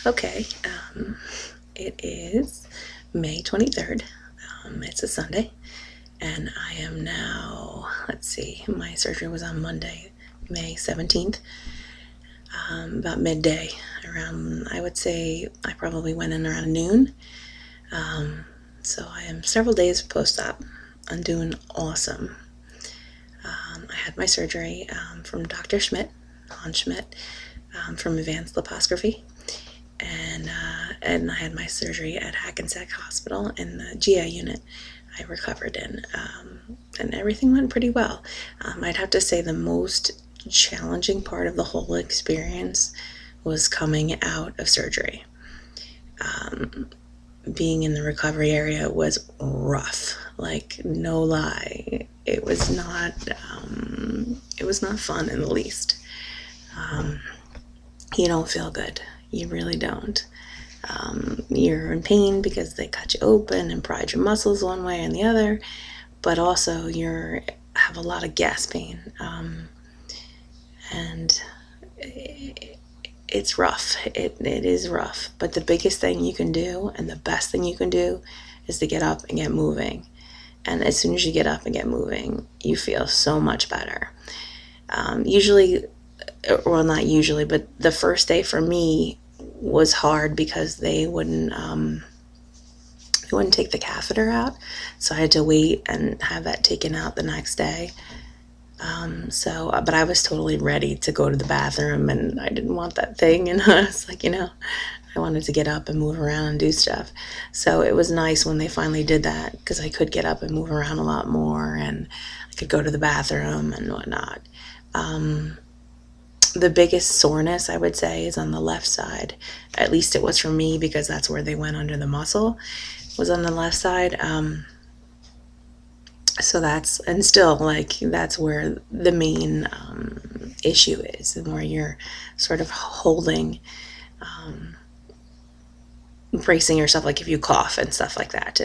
Okay, it is May 23rd. It's a Sunday, and I am now, let's see, my surgery was on Monday, May 17th, about midday, around, I would say, I probably went in around noon. So I am several days post-op. I'm doing awesome. I had my surgery from Dr. Schmidt, on Schmidt, from Advanced Liposcopy. And I had my surgery at Hackensack Hospital in the GI unit I recovered in, and everything went pretty well. I'd have to say the most challenging part of the whole experience was coming out of surgery. Being in the recovery area was rough, like no lie. It was not fun in the least. You don't feel good. You really don't. You're in pain because they cut you open and pried your muscles one way and the other, but also you have a lot of gas pain, and it's rough. It is rough, but the biggest thing you can do and the best thing you can do is to get up and get moving. And as soon as you get up and get moving, you feel so much better. Usually, well, not usually, but the first day for me was hard because they wouldn't take the catheter out, so I had to wait and have that taken out the next day. But I was totally ready to go to the bathroom, and I didn't want that thing, and I was like, I wanted to get up and move around and do stuff. So it was nice when they finally did that, because I could get up and move around a lot more, and I could go to the bathroom and whatnot. The biggest soreness, I would say, is on the left side. At least it was for me, because that's where they went under the muscle, was on the left side. So that's where the main issue is, and where you're sort of holding, bracing yourself, like if you cough and stuff like that,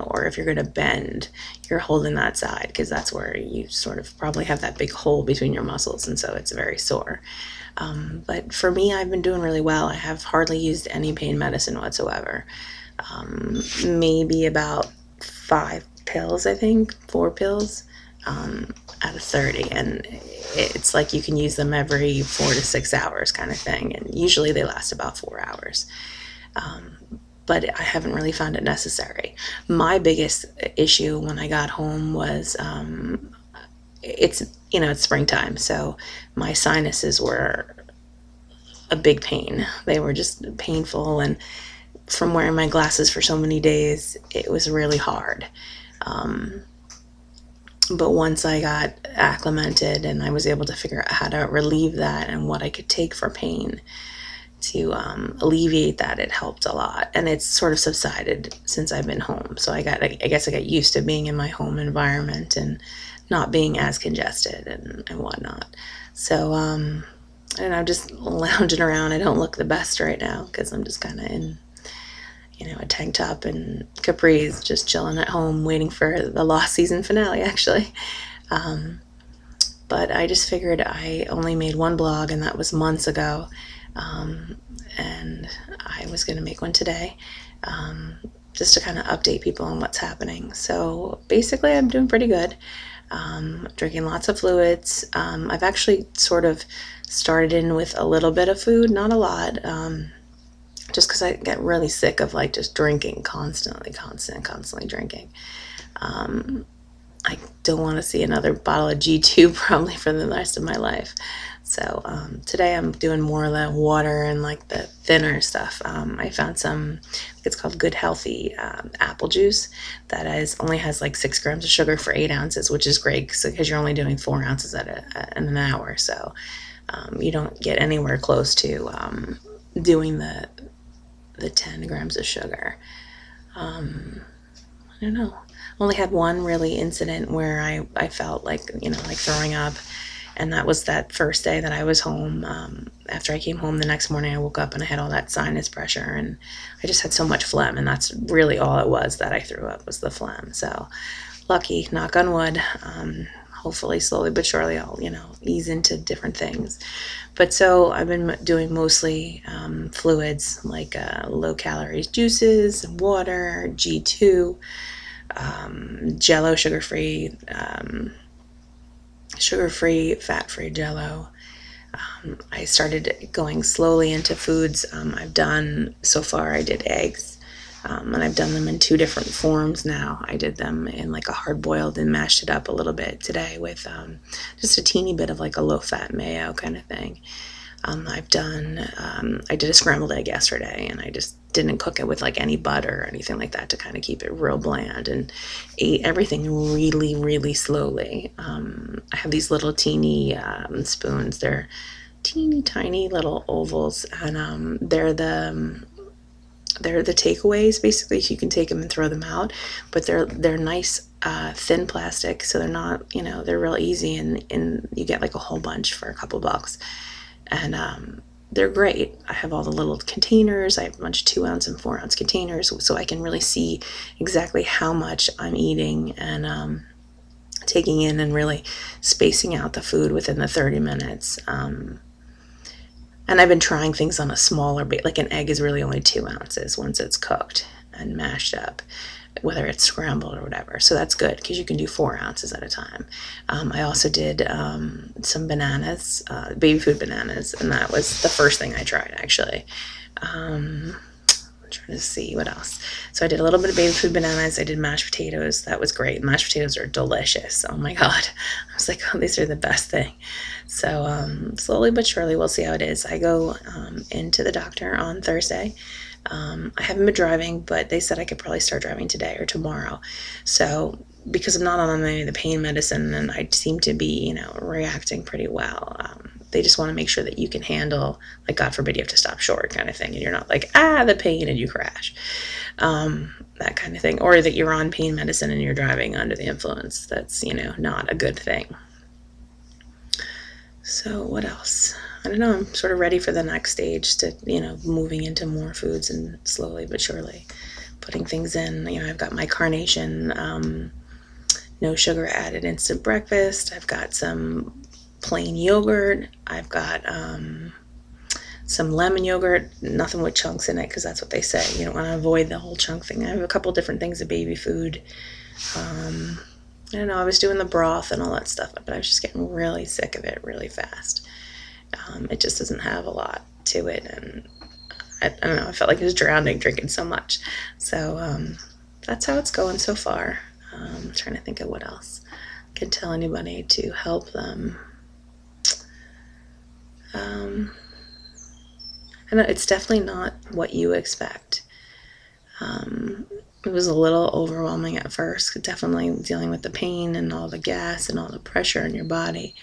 or if you're going to bend, you're holding that side, because that's where you sort of probably have that big hole between your muscles, and so it's very sore. But for me, I've been doing really well. I have hardly used any pain medicine whatsoever. Maybe about 5 pills, I think, 4 pills out of 30, and it's like you can use them every 4 to 6 hours kind of thing, and usually they last about 4 hours. But I haven't really found it necessary. My biggest issue when I got home was, it's springtime, so my sinuses were a big pain. They were just painful, and from wearing my glasses for so many days, it was really hard. But once I got acclimated and I was able to figure out how to relieve that and what I could take for pain to alleviate that, it helped a lot. And it's sort of subsided since I've been home. So I guess I got used to being in my home environment and not being as congested and whatnot. So, and I'm just lounging around. I don't look the best right now because I'm just kind of in, a tank top and capris, just chilling at home, waiting for the Lost season finale, actually. But I just figured I only made one blog, and that was months ago. And I was going to make one today, just to kind of update people on what's happening. So basically, I'm doing pretty good. Drinking lots of fluids. I've actually sort of started in with a little bit of food, not a lot, just because I get really sick of just drinking constantly drinking. I don't want to see another bottle of G2 probably for the rest of my life. So today I'm doing more of the water and the thinner stuff. I found some, it's called Good Healthy apple juice that only has 6 grams of sugar for 8 ounces, which is great because you're only doing 4 ounces in an hour. So you don't get anywhere close to doing the 10 grams of sugar. I don't know. Only had one really incident where I felt like throwing up, and that was that first day that I was home. After I came home the next morning, I woke up and I had all that sinus pressure, and I just had so much phlegm, and that's really all it was that I threw up, was the phlegm. So lucky, knock on wood. hopefully slowly but surely I'll, ease into different things. But so I've been doing mostly fluids like low calories juices, water, G2, Jello, sugar-free, fat-free Jello. I started going slowly into foods. I've done, so far I did eggs, and I've done them in 2 different forms now. I did them in like a hard-boiled and mashed it up a little bit today with just a teeny bit of like a low-fat mayo kind of thing. I did a scrambled egg yesterday, and I just didn't cook it with like any butter or anything like that to kind of keep it real bland, and ate everything really, really slowly. I have these little teeny spoons. They're teeny tiny little ovals, and they're the takeaways basically. You can take them and throw them out, but they're nice thin plastic, so they're not, they're real easy, and you get like a whole bunch for a couple bucks. And they're great. I have all the little containers. I have a bunch of 2-ounce and 4-ounce containers, so I can really see exactly how much I'm eating and taking in, and really spacing out the food within the 30 minutes. And I've been trying things on a smaller base. Like an egg is really only 2 ounces once it's cooked and mashed up, whether it's scrambled or whatever. So that's good because you can do 4 ounces at a time. I also did some bananas, baby food bananas, and that was the first thing I tried, actually. I'm trying to see what else. So I did a little bit of baby food bananas. I did mashed potatoes. That was great. Mashed potatoes are delicious. Oh my God. I was like, oh, these are the best thing. So slowly but surely, we'll see how it is. I go into the doctor on Thursday. I haven't been driving, but they said I could probably start driving today or tomorrow. So because I'm not on any of the pain medicine, and I seem to be, reacting pretty well, they just want to make sure that you can handle, like, God forbid you have to stop short kind of thing, and you're not like, the pain, and you crash, that kind of thing, or that you're on pain medicine and you're driving under the influence. That's, not a good thing. So what else? I don't know. I'm sort of ready for the next stage to, moving into more foods and slowly but surely putting things in. I've got my carnation, no sugar added instant breakfast. I've got some plain yogurt. I've got some lemon yogurt, nothing with chunks in it, because that's what they say. You don't want to avoid the whole chunk thing. I have a couple different things of baby food. I don't know, I was doing the broth and all that stuff, but I was just getting really sick of it really fast. It just doesn't have a lot to it, and I don't know, I felt like I was drowning drinking so much. So that's how it's going so far. I'm trying to think of what else I can tell anybody to help them. I know it's definitely not what you expect. It was a little overwhelming at first, definitely dealing with the pain and all the gas and all the pressure in your body.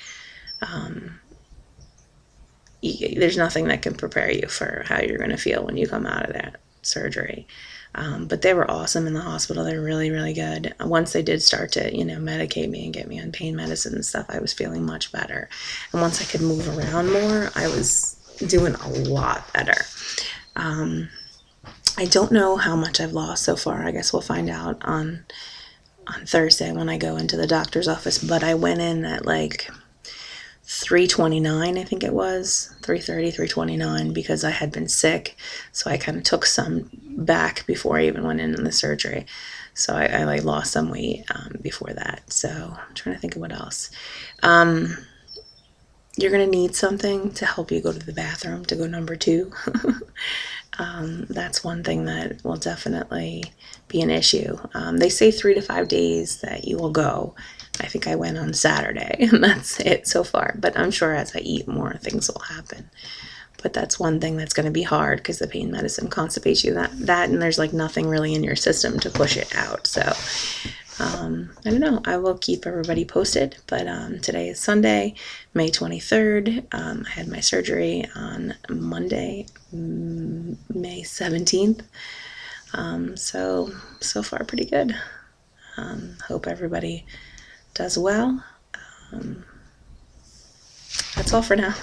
There's nothing that can prepare you for how you're going to feel when you come out of that surgery. But they were awesome in the hospital. They're really, really good. Once they did start to, medicate me and get me on pain medicine and stuff, I was feeling much better. And once I could move around more, I was doing a lot better. I don't know how much I've lost so far. I guess we'll find out on Thursday when I go into the doctor's office. But I went in at like 3:29, I think it was, 3:30, 3:29, because I had been sick. So I kind of took some back before I even went in the surgery. So I like lost some weight before that. So I'm trying to think of what else. You're going to need something to help you go to the bathroom, to go number 2. That's one thing that will definitely be an issue. They say 3 to 5 days that you will go. I think I went on Saturday, and that's it so far. But I'm sure as I eat more, things will happen. But that's one thing that's going to be hard, because the pain medicine constipates you. That and there's like nothing really in your system to push it out. So I don't know. I will keep everybody posted. But today is Sunday, May 23rd. I had my surgery on Monday, May 17th. So far pretty good. Hope everybody does well. That's all for now.